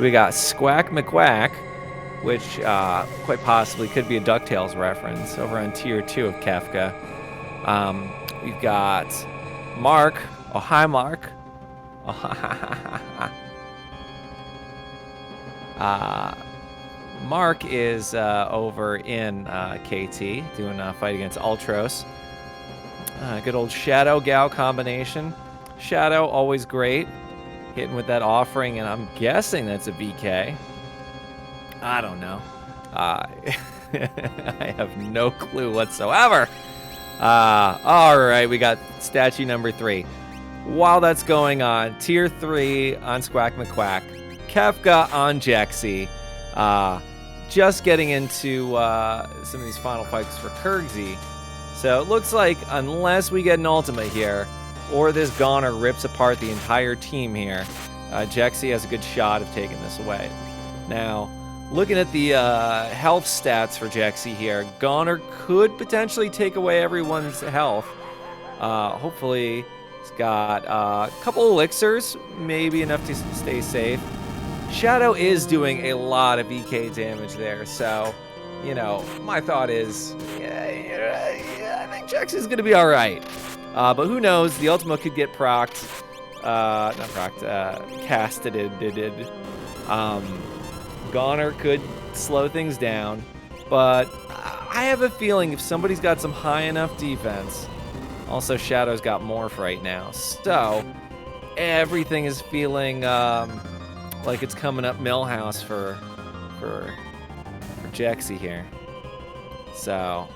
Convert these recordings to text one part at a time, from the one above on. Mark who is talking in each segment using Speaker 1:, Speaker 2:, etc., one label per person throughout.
Speaker 1: We got Squack McQuack, which quite possibly could be a DuckTales reference over on Tier 2 of Kefka. We've got Mark. Oh, hi, Mark. Mark is over in KT doing a fight against Ultros. Good old Shadow Gal combination. Shadow, always great. Hitting with that offering, and I'm guessing that's a VK. I don't know. I have no clue whatsoever. All right, we got statue number 3. While that's going on, Tier 3 on Squack McQuack. Kefka on Jexy. Just getting into some of these final fights for Kirksey. So it looks like unless we get an ultimate here, or this Goner rips apart the entire team here, Jexy has a good shot of taking this away. Now, looking at the health stats for Jexy here, Goner could potentially take away everyone's health. Hopefully, he's got a couple elixirs, maybe enough to stay safe. Shadow is doing a lot of EK damage there, so, you know, my thought is, I think Jexy's going to be all right. But who knows? The ultimate could get procced. Not procced. Casted. Goner could slow things down. But I have a feeling if somebody's got some high enough defense. Also, Shadow's got Morph right now. So, everything is feeling like it's coming up Millhouse for Jexy here. So,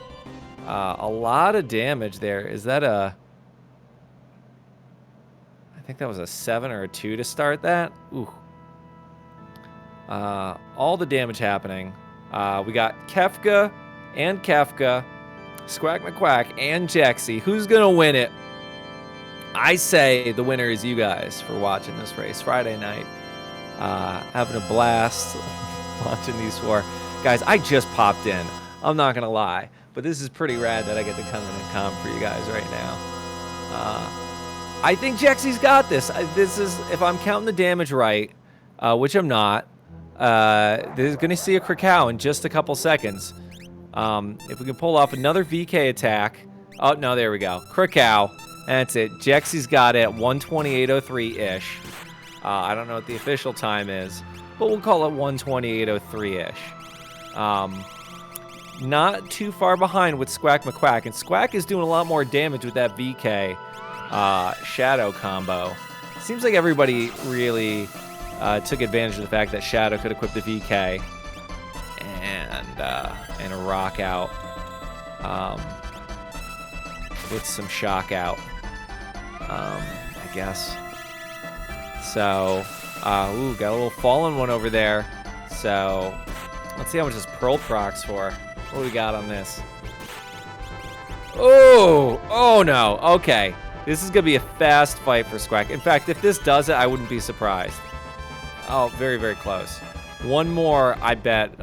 Speaker 1: a lot of damage there. Is that a... I think that was a 7 or a 2 to start that. Ooh. All the damage happening. We got Kefka and Kefka, Squack McQuack, and Jexy. Who's going to win it? I say the winner is you guys for watching this race Friday night. Having a blast watching these 4. Guys, I just popped in. I'm not going to lie. But this is pretty rad that I get to come in and comp for you guys right now. I think Jexy's got this. This is, if I'm counting the damage right, which I'm not, there's going to see a Krakow in just a couple seconds. If we can pull off another VK attack. Oh, no, there we go. Krakow. That's it. Jexy's got it at 128.03-ish. I don't know what the official time is, but we'll call it 128.03-ish. Not too far behind with Squack McQuack, and Squack is doing a lot more damage with that VK Shadow combo. Seems like everybody really took advantage of the fact that Shadow could equip the VK and rock out with some shock out, I guess. So, got a little fallen one over there. So, let's see how much this Pearl procs for. What do we got on this? Oh no. Okay. This is going to be a fast fight for Squack. In fact, if this does it, I wouldn't be surprised. Oh, very, very close. One more, I bet,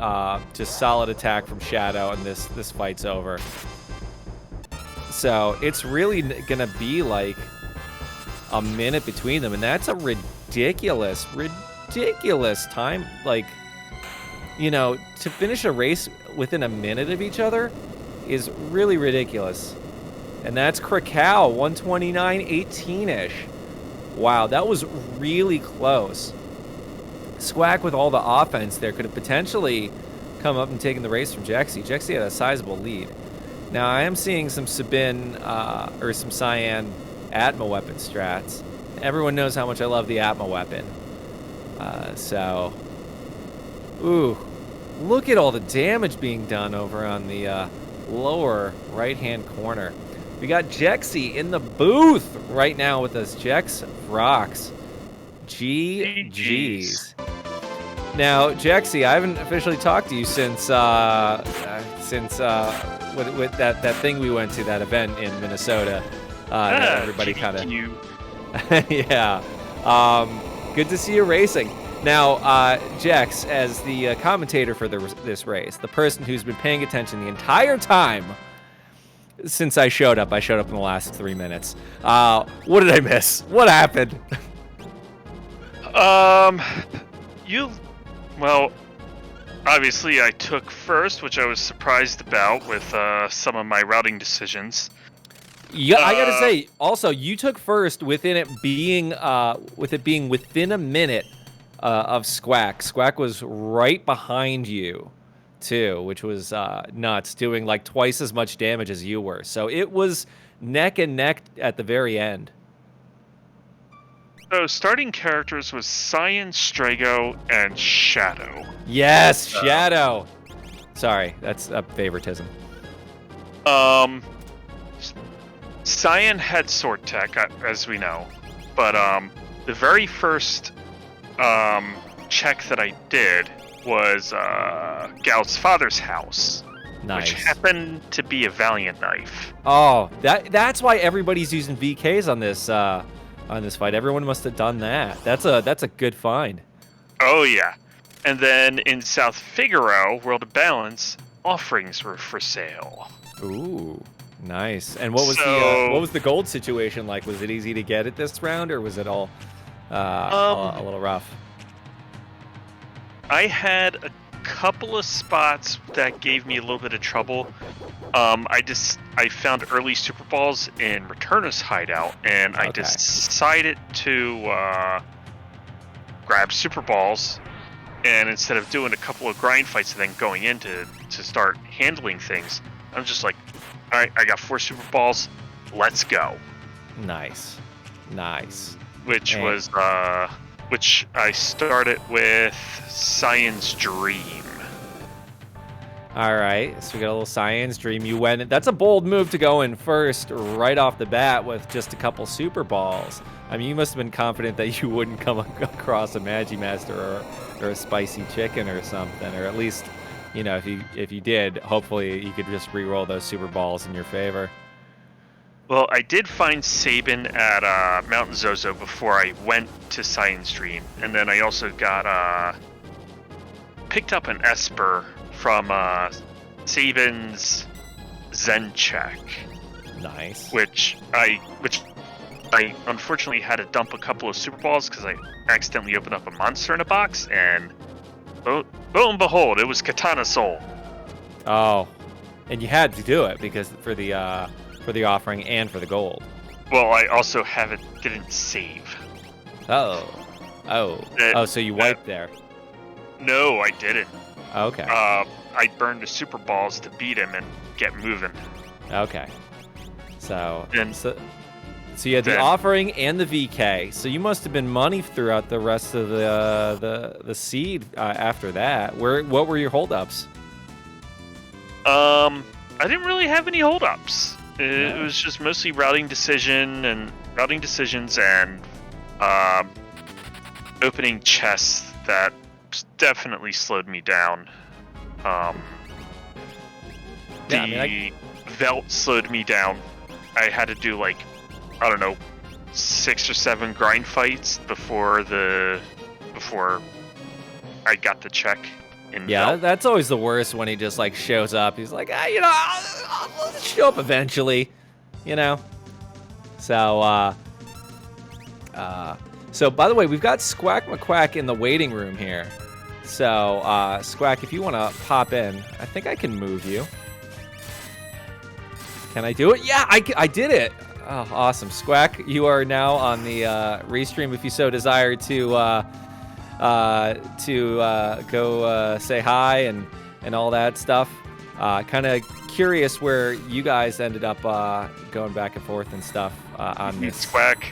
Speaker 1: just solid attack from Shadow, and this fight's over. So, it's really going to be like a minute between them, and that's a ridiculous time. Like, you know, to finish a race within a minute of each other is really ridiculous. And that's Krakow, 129.18-ish. Wow, that was really close. Squack with all the offense there could have potentially come up and taken the race from Jexy. Jexy had a sizable lead. Now, I am seeing some Sabin, or some Cyan Atma weapon strats. Everyone knows how much I love the Atma weapon. Ooh, look at all the damage being done over on the lower right-hand corner. We got Jexy in the booth right now with us. Jex rocks. GG's. Now, Jexy, I haven't officially talked to you since with that thing we went to, that event in Minnesota. Everybody kind of... Yeah. Good to see you racing. Now, Jex, as the commentator for this race, the person who's been paying attention the entire time since I showed up in the last 3 minutes. What did I miss? What happened?
Speaker 2: You Well, obviously I took first, which I was surprised about with some of my routing decisions.
Speaker 1: Yeah, I gotta say, also, you took first within it being within a minute of Squack. Squack was right behind you, too, which was nuts, doing like twice as much damage as you were. So it was neck and neck at the very end.
Speaker 2: So starting characters was Cyan, Strago, and Shadow.
Speaker 1: Yes, Shadow. Sorry, that's a favoritism.
Speaker 2: Cyan had sword tech, as we know, but the very first check that I did was Gal's father's house,
Speaker 1: Nice.
Speaker 2: which happened to be a Valiant knife.
Speaker 1: Oh, that's why everybody's using VKs on this fight. Everyone must have done that. That's a good find.
Speaker 2: Oh yeah, and then in South Figaro, World of Balance, offerings were for sale.
Speaker 1: Ooh, nice. And what was the gold situation like? Was it easy to get it this round, or was it all a little rough?
Speaker 2: I had a couple of spots that gave me a little bit of trouble. I found early Super Balls in Returner's hideout, and I decided to grab Super Balls, and instead of doing a couple of grind fights and then going in to start handling things, I'm just like, all right, I got 4 Super Balls, let's go.
Speaker 1: Nice.
Speaker 2: Which I started with Cyan's Dream.
Speaker 1: All right, so we got a little Cyan's Dream. You went. That's a bold move to go in first, right off the bat, with just a couple Super Balls. I mean, you must have been confident that you wouldn't come across a Magimaster or a Spicy Chicken or something, or at least, you know, if you did, hopefully you could just re-roll those Super Balls in your favor.
Speaker 2: Well, I did find Sabin at Mountain Zozo before I went to Cyan's Dream, and then I also got picked up an Esper from Sabin's Zen check.
Speaker 1: Nice.
Speaker 2: Which I unfortunately had to dump a couple of Super Balls because I accidentally opened up a monster in a box, and lo and behold, it was Katana Soul.
Speaker 1: Oh, and you had to do it because for the offering and for the gold.
Speaker 2: Well, I also didn't save.
Speaker 1: So you wiped there.
Speaker 2: No, I didn't.
Speaker 1: Okay.
Speaker 2: I burned the Super Balls to beat him and get moving.
Speaker 1: Okay. So you had the offering and the VK. So you must have been money throughout the rest of the seed after that. What were your holdups?
Speaker 2: I didn't really have any holdups. It was just mostly routing decisions and opening chests that definitely slowed me down. Velt slowed me down. I had to do 6 or 7 grind fights before I got the check. Velt.
Speaker 1: That's always the worst when he just shows up. He's like, I'll show up eventually, So, so by the way, we've got Squack McQuack in the waiting room here. So, Squack, if you want to pop in, I think I can move you. Can I do it? Yeah, I did it. Oh, awesome. Squack, you are now on the restream if you so desire to go say hi and all that stuff. Kind of curious where you guys ended up going back and forth and stuff on this.
Speaker 2: Squack.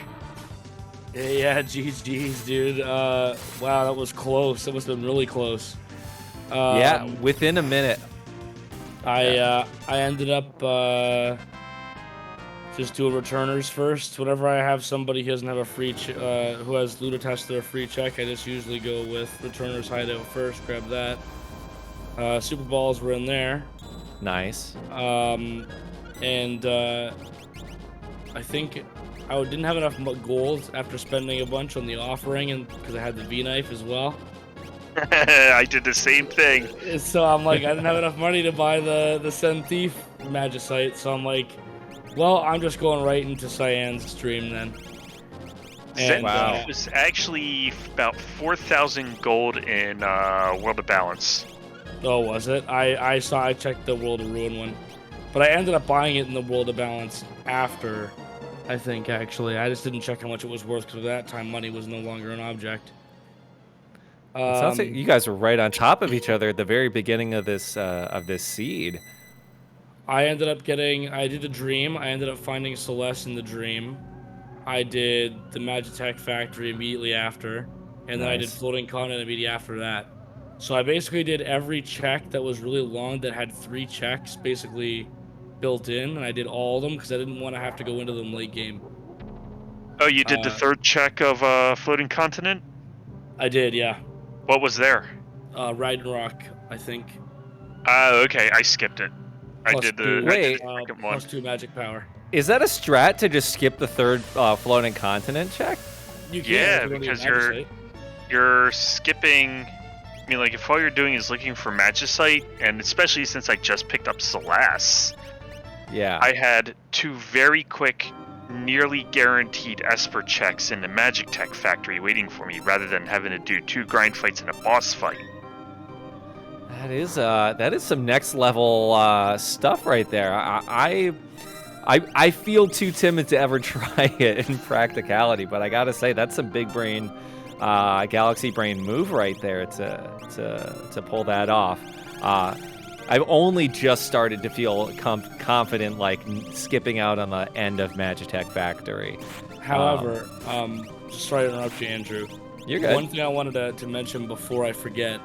Speaker 3: Yeah, geez, dude. Wow, that was close. That must have been really close.
Speaker 1: Within a minute.
Speaker 3: I ended up just doing returners first. Whenever I have somebody who doesn't have a free who has Ludotest or a free check, I just usually go with returners hideout first. Grab that. Super Balls were in there.
Speaker 1: Nice.
Speaker 3: And I think I didn't have enough gold after spending a bunch on the offering, and because I had the V knife as well.
Speaker 2: I did the same thing.
Speaker 3: So I'm like, I didn't have enough money to buy the Sen Thief Magicite, so I'm like, well, I'm just going right into Cyan's Dream then. And,
Speaker 1: Wow.
Speaker 2: It was actually about 4,000 gold in World of Balance.
Speaker 3: Oh, was it? I checked the World of Ruin one, but I ended up buying it in the World of Balance after. I think actually, I just didn't check how much it was worth because at that time money was no longer an object.
Speaker 1: It sounds like you guys were right on top of each other at the very beginning of this seed.
Speaker 3: I ended up getting. I did a dream. I ended up finding Celeste in the dream. I did the Magitech factory immediately after, and then I did
Speaker 1: Nice.
Speaker 3: floating continent immediately after that. So I basically did every check that was really long that had 3 checks basically built in, and I did all of them because I didn't want to have to go into them late game.
Speaker 2: Oh, you did the third check of Floating Continent?
Speaker 3: I did, yeah.
Speaker 2: What was there?
Speaker 3: Ragnarok, I think.
Speaker 2: Okay, I skipped it. I
Speaker 3: Plus
Speaker 2: did
Speaker 3: two-
Speaker 2: the
Speaker 1: Wait.
Speaker 2: second one.
Speaker 3: Plus 2 magic power.
Speaker 1: Is that a strat to just skip the third floating continent check?
Speaker 3: You can
Speaker 2: Yeah,
Speaker 3: if you don't need
Speaker 2: because
Speaker 3: Magicite.
Speaker 2: you're skipping. I mean, like, if all you're doing is looking for Magicite, and especially since I just picked up Celeste,
Speaker 1: Yeah.
Speaker 2: I had 2 very quick, nearly guaranteed Esper checks in the Magic Tech factory waiting for me, rather than having to do 2 grind fights and a boss fight.
Speaker 1: That is some next level stuff right there. I feel too timid to ever try it in practicality, but I gotta say that's some big brain, galaxy brain move right there to pull that off. I've only just started to feel confident, like skipping out on the end of Magitech Factory.
Speaker 3: However, just sorry to interrupt you, Andrew.
Speaker 1: You're good.
Speaker 3: One thing I wanted to mention before I forget.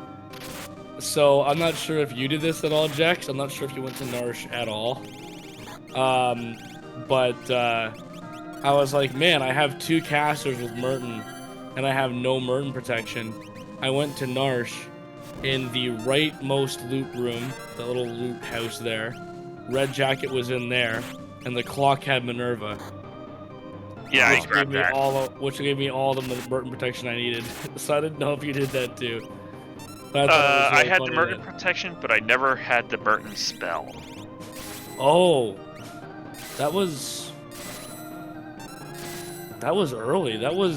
Speaker 3: So I'm not sure if you did this at all, Jax. I'm not sure if you went to Narsh at all. But I was like, man, I have 2 casters with Merton, and I have no Merton protection. I went to Narsh in the rightmost loot room, the little loot house there. Red Jacket was in there, and the clock had Minerva.
Speaker 2: Yeah, I
Speaker 3: which
Speaker 2: grabbed
Speaker 3: gave me
Speaker 2: that.
Speaker 3: which gave me all the Merton protection I needed. So I didn't know if you did that too. But I thought it was
Speaker 2: I
Speaker 3: really
Speaker 2: had the
Speaker 3: funny
Speaker 2: Merton
Speaker 3: that-
Speaker 2: protection, but I never had the Merton spell.
Speaker 3: Oh, that was early. That had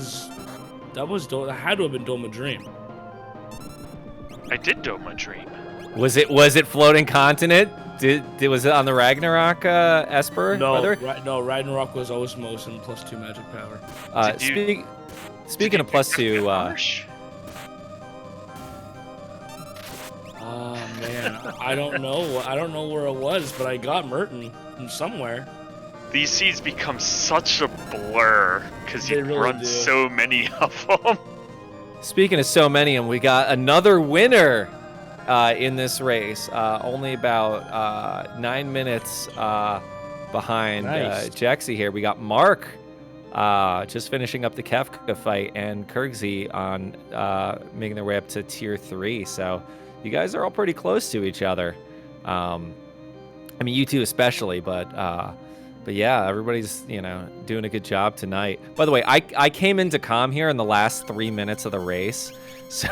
Speaker 3: to have been Doma Dream.
Speaker 2: I did Doma Dream.
Speaker 1: Was it floating continent? Was it on the Ragnarok Esper?
Speaker 3: No,
Speaker 1: brother?
Speaker 3: no, Ragnarok was Osmos and plus 2 magic power.
Speaker 1: Speaking of plus 2,
Speaker 2: Marsh?
Speaker 3: Oh man, I don't know. I don't know where it was, but I got Merton from somewhere.
Speaker 2: These seeds become such a blur because
Speaker 3: They
Speaker 2: you
Speaker 3: really
Speaker 2: run
Speaker 3: do.
Speaker 2: so many of them.
Speaker 1: speaking of so many, and we got another winner in this race. Only about 9 minutes behind
Speaker 3: Nice.
Speaker 1: Jexy here. We got Mark just finishing up the Kefka fight, and Kirgzy on making their way up to tier 3. So you guys are all pretty close to each other. I mean, you two especially, but yeah, everybody's doing a good job tonight. By the way, I came into comm here in the last 3 minutes of the race, so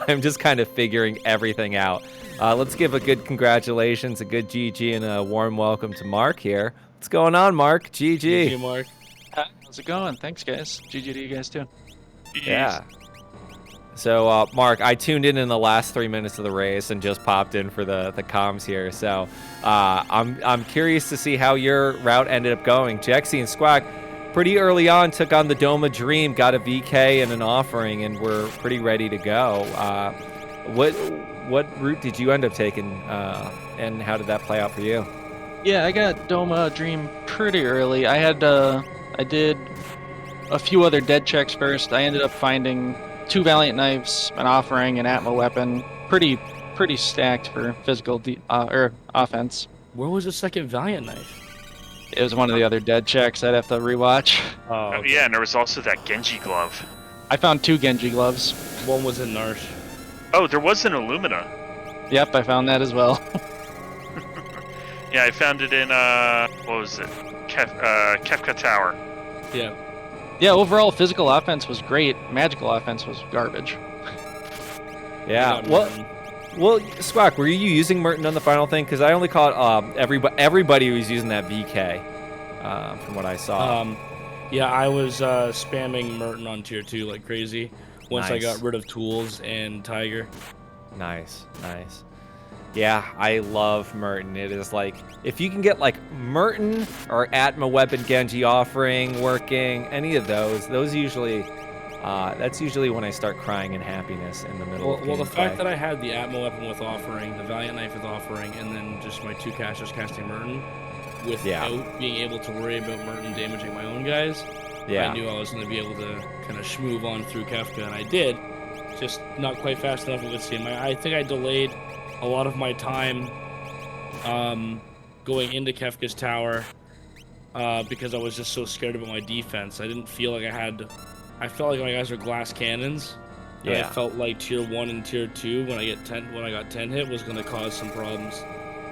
Speaker 1: I'm just kind of figuring everything out. Let's give a good congratulations, a good GG, and a warm welcome to Mark here. What's going on, Mark? GG.
Speaker 3: GG, Mark.
Speaker 4: Hi, how's it going? Thanks, guys. GG to you guys, too.
Speaker 1: Yeah. So, Mark, I tuned in the last 3 minutes of the race and just popped in for the comms here. So, I'm curious to see how your route ended up going. Jexy and Squack, pretty early on, took on the Doma Dream, got a VK and an offering, and we're pretty ready to go. What route did you end up taking, and how did that play out for you?
Speaker 4: Yeah, I got Doma Dream pretty early. I did a few other dead checks first. I ended up finding 2 Valiant Knives, an offering, an Atma weapon. Pretty stacked for physical offense.
Speaker 3: Where was the second Valiant Knife?
Speaker 4: It was one of the other dead checks I'd have to rewatch.
Speaker 3: Oh,
Speaker 2: Oh, yeah, and there was also that Genji glove.
Speaker 4: I found 2 Genji gloves.
Speaker 3: One was in Narsh.
Speaker 2: Oh, there was an Illumina.
Speaker 4: Yep, I found that as well.
Speaker 2: Yeah, I found it in, what was it? Kefka Tower.
Speaker 3: Yeah.
Speaker 4: Yeah, overall physical offense was great. Magical offense was garbage.
Speaker 1: Yeah.
Speaker 3: I got
Speaker 1: Well,
Speaker 3: Merton.
Speaker 1: Well, Squawk, were you using Merton on the final thing? Because I only caught everybody was using that VK, from what I saw.
Speaker 3: Yeah, I was spamming Merton on tier 2 like crazy once I got
Speaker 1: Nice.
Speaker 3: rid of Tools and Tiger.
Speaker 1: Nice. Yeah, I love Merton. It is like, if you can get like Merton or Atma Weapon Genji offering working, any of those usually, that's usually when I start crying in happiness in the middle of gameplay.
Speaker 3: Well, the fact that I had the Atma Weapon with offering, the Valiant Knife with offering, and then just my 2 casters casting Merton, without being able to worry about Merton damaging my own guys, I knew I was going to be able to kind of schmoove on through Kefka, and I did. Just not quite fast enough, it would seem. I think I delayed a lot of my time going into Kefka's tower because I was just so scared about my defense. I didn't feel like I felt like my guys were glass cannons. And I felt like tier 1 and tier 2 when I got 10 hit was going to cause some problems.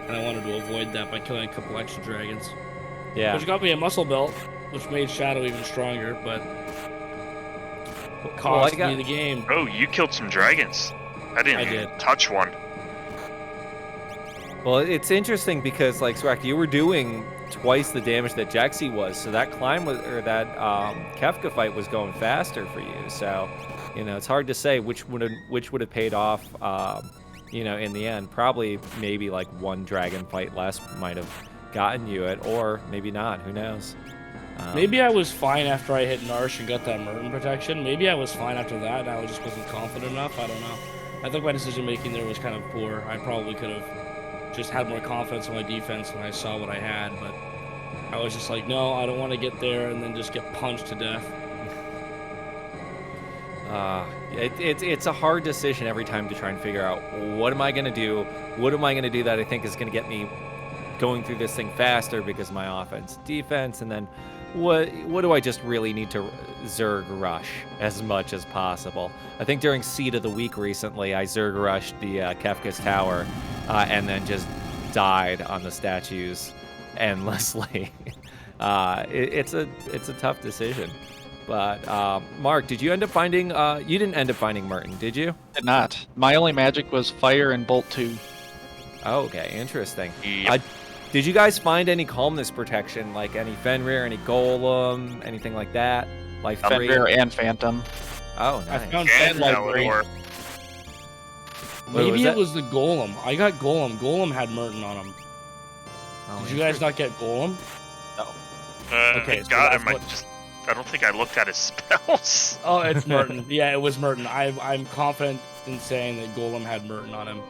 Speaker 3: And I wanted to avoid that by killing a couple extra dragons.
Speaker 1: Yeah.
Speaker 3: Which got me a muscle belt, which made Shadow even stronger, but cost me the game.
Speaker 2: Oh, you killed some dragons. I didn't touch one.
Speaker 1: Well, it's interesting because, like, Swag, you were doing twice the damage that Jexy was, so that climb was, or that Kefka fight was going faster for you. So, you know, it's hard to say which would have paid off. You know, in the end, probably maybe like one dragon fight less might have gotten you it, or maybe not. Who knows?
Speaker 3: Maybe I was fine after I hit Narsh and got that Merton protection. Maybe I was fine after that, and I just wasn't confident enough. I don't know. I think my decision making there was kind of poor. I probably could have just had more confidence in my defense when I saw what I had, but I was just like, no, I don't want to get there and then just get punched to death.
Speaker 1: It's a hard decision every time to try and figure out, what am I going to do? What am I going to do that I think is going to get me going through this thing faster because of my offense, defense, and then what do I just really need to Zerg rush as much as possible? I think during Seed of the Week recently, I Zerg rushed the Kefka's Tower and then just died on the statues endlessly. It's a tough decision. But Mark, did you end up finding? You didn't end up finding Merton, did you?
Speaker 4: Did not. My only magic was Fire and Bolt 2.
Speaker 1: Oh, okay, interesting.
Speaker 2: Yep.
Speaker 1: Did you guys find any calmness protection, like any Fenrir, any Golem, anything like that? Like
Speaker 4: Fenrir and Phantom.
Speaker 1: Oh, nice.
Speaker 3: I found
Speaker 2: And
Speaker 3: Fenrir.
Speaker 2: Eleanor.
Speaker 3: Maybe it was the Golem. I got Golem. Golem had Merton on him.
Speaker 1: Oh,
Speaker 3: Did you guys not get Golem?
Speaker 4: No.
Speaker 3: Okay,
Speaker 2: I
Speaker 3: so
Speaker 2: got
Speaker 3: that's
Speaker 2: him.
Speaker 3: what-
Speaker 2: I don't think I looked at his spells.
Speaker 3: Oh, it's Merton. Yeah, it was Merton. I'm confident in saying that Golem had Merton on him.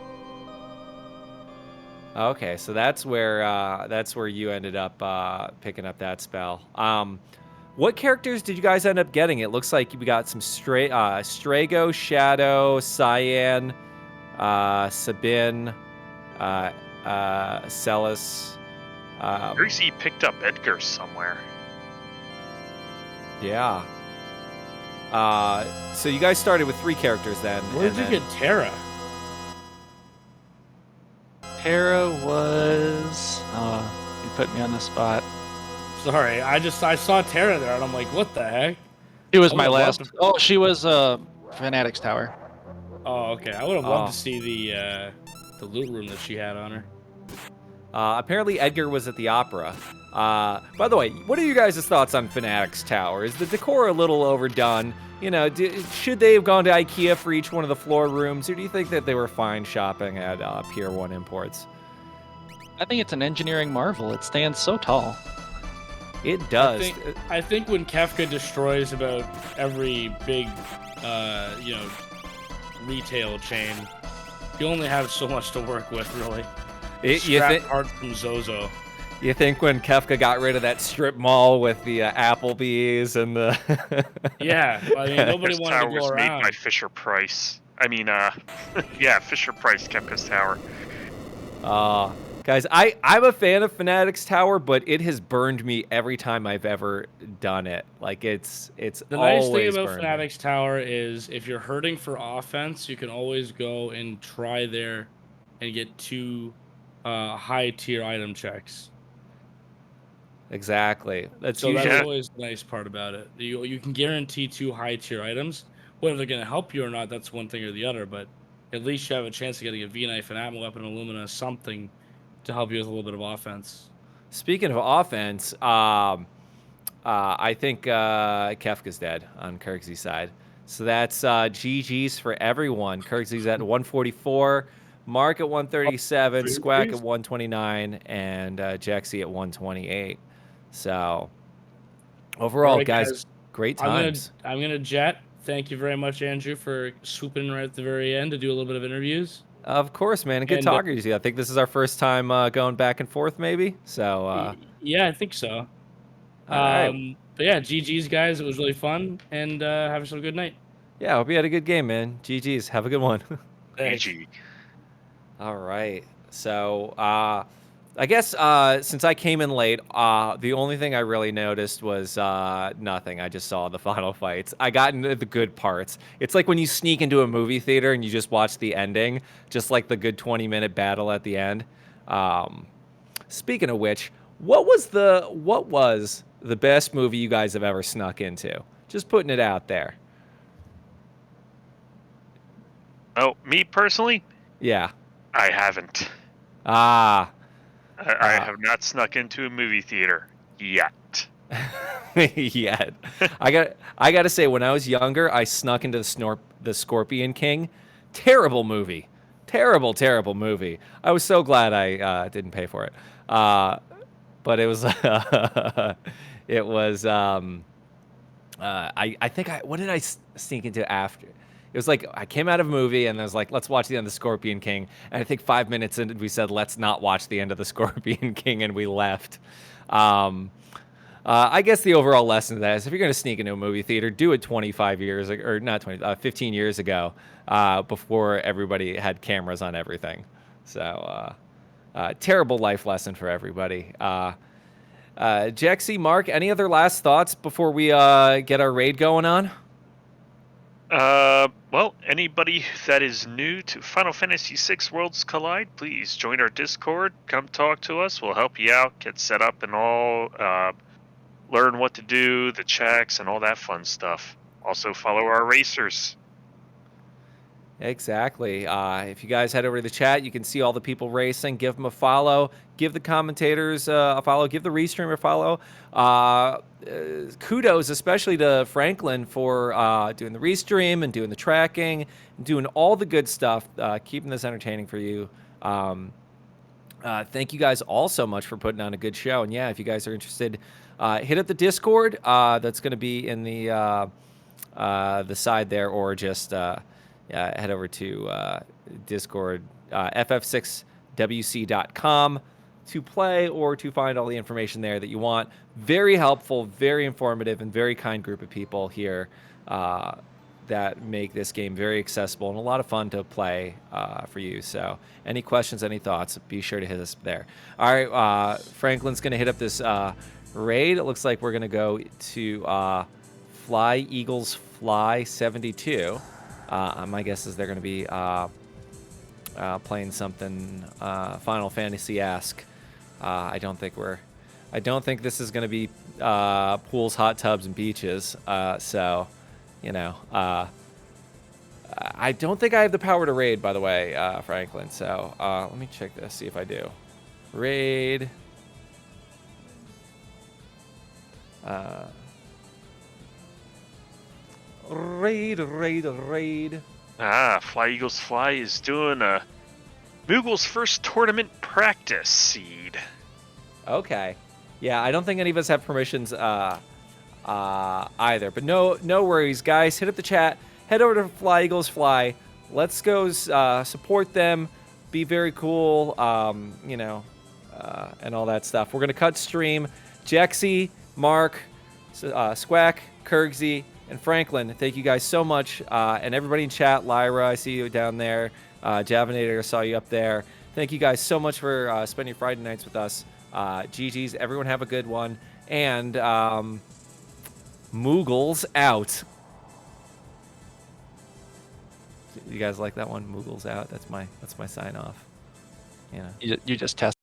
Speaker 1: Okay, so that's where you ended up picking up that spell. What characters did you guys end up getting? It looks like we got some Strago, Shadow, Cyan, Sabin, Celis.
Speaker 2: He picked up Edgar somewhere.
Speaker 1: Yeah. So you guys started with 3 characters then.
Speaker 3: Where did you get Terra?
Speaker 4: Terra was... you put me on the spot.
Speaker 3: Sorry, I saw Terra there and I'm like, what the heck?
Speaker 4: She was
Speaker 3: I
Speaker 4: my
Speaker 3: would've
Speaker 4: last...
Speaker 3: loved to-
Speaker 4: Oh, she was Fanatic's Tower.
Speaker 3: Oh, okay. I would have loved to see the loot room that she had on her.
Speaker 1: Apparently Edgar was at the opera. By the way, what are you guys' thoughts on Fanatic's Tower? Is the decor a little overdone? You know, should they have gone to IKEA for each one of the floor rooms, or do you think that they were fine shopping at Pier 1 Imports?
Speaker 4: I think it's an engineering marvel. It stands so tall.
Speaker 1: It does.
Speaker 3: I think when Kefka destroys about every big, retail chain, you only have so much to work with, really. Scrap parts from Zozo.
Speaker 1: You think when Kefka got rid of that strip mall with the Applebee's and the...
Speaker 3: Yeah, I mean, nobody wanted to go
Speaker 2: was
Speaker 3: around.
Speaker 2: made by Fisher Price. I mean, yeah, Fisher Price Kefka's Tower.
Speaker 1: Guys, I'm a fan of Fanatic's Tower, but it has burned me every time I've ever done it. Like, it's
Speaker 3: The nice thing
Speaker 1: always
Speaker 3: about
Speaker 1: burned me.
Speaker 3: Fanatic's Tower is if you're hurting for offense, you can always go and try there and get 2 high-tier item checks.
Speaker 1: Exactly. That's
Speaker 3: That's
Speaker 1: usually...
Speaker 3: always the nice part about it. You can guarantee 2 high-tier items. Whether they're going to help you or not, that's one thing or the other, but at least you have a chance of getting a V-Knife, an Atma Weapon, Illumina, something to help you with a little bit of offense.
Speaker 1: Speaking of offense, I think Kefka's dead on Kirkzy's side. So that's GG's for everyone. Kirkzy's at 144, Mark at 137, Squack at 129, and Jexy at 128. So overall,
Speaker 3: right,
Speaker 1: guys, great times.
Speaker 3: I'm gonna jet. Thank you very much, Andrew, for swooping in right at the very end to do a little bit of interviews.
Speaker 1: Of course, man. Good
Speaker 3: And,
Speaker 1: talking to you. I think this is our first time going back and forth, maybe. So,
Speaker 3: yeah, I think so.
Speaker 1: all right.
Speaker 3: But yeah, GG's guys. It was really fun, and have yourself a good night.
Speaker 1: Yeah, hope you had a good game, man. GG's. Have a good one.
Speaker 3: Thanks.
Speaker 2: GG.
Speaker 1: All right. So, I guess since I came in late, the only thing I really noticed was nothing. I just saw the final fights. I got into the good parts. It's like when you sneak into a movie theater and you just watch the ending, just like the good 20-minute battle at the end. Speaking of which, what was the best movie you guys have ever snuck into? Just putting it out there.
Speaker 2: Oh, me personally,
Speaker 1: Yeah.
Speaker 2: I haven't.
Speaker 1: Ah.
Speaker 2: I have not snuck into a movie theater yet.
Speaker 1: Yet. I got to say, when I was younger, I snuck into the Scorpion King. Terrible movie. Terrible movie. I was so glad I didn't pay for it. But it was it was I think what did I sneak into after? It was like I came out of a movie and I was like, let's watch the end of the Scorpion King. And I think 5 minutes in, we said, let's not watch the end of the Scorpion King, and we left. I guess the overall lesson of that is if you're going to sneak into a movie theater, do it 25 years, or not 20, 15 years ago, before everybody had cameras on everything. So terrible life lesson for everybody. Jexy, Mark, any other last thoughts before we get our raid going on?
Speaker 2: Well, anybody that is new to Final Fantasy VI Worlds Collide, please join our Discord. Come talk to us. We'll help you out, get set up and all, learn what to do, the checks, and all that fun stuff. Also, follow our racers.
Speaker 1: Exactly. If you guys head over to the chat, you can see all the people racing. Give them a follow. Give the commentators a follow. Give the restreamer a follow. Kudos, especially to Franklin, for doing the restream and doing the tracking, and doing all the good stuff, keeping this entertaining for you. Thank you guys all so much for putting on a good show. And yeah, if you guys are interested, hit up the Discord. That's going to be in the side there, or just head over to Discord, ff6wc.com to play or to find all the information there that you want. Very helpful, very informative, and very kind group of people here that make this game very accessible and a lot of fun to play for you. So any questions, any thoughts, be sure to hit us there. All right, Franklin's going to hit up this raid. It looks like we're going to go to Fly Eagles Fly 72. My guess is they're going to be playing something Final Fantasy-esque. I don't think this is going to be pools, hot tubs, and beaches. So, you know, I don't think I have the power to raid, by the way, Franklin. So let me check this, see if I do. Raid. Raid.
Speaker 2: Fly Eagles Fly is doing Moogle's first tournament practice seed.
Speaker 1: Okay. Yeah, I don't think any of us have permissions either. But no worries, guys. Hit up the chat. Head over to Fly Eagles Fly. Let's go support them. Be very cool, and all that stuff. We're going to cut stream. Jexy, Mark, Squack, Kirksy, and Franklin, thank you guys so much. And everybody in chat, Lyra, I see you down there. Javinator, I saw you up there. Thank you guys so much for spending Friday nights with us. GG's, everyone have a good one. And Moogles out. You guys like that one? Moogles out. That's my sign off.
Speaker 4: You just test.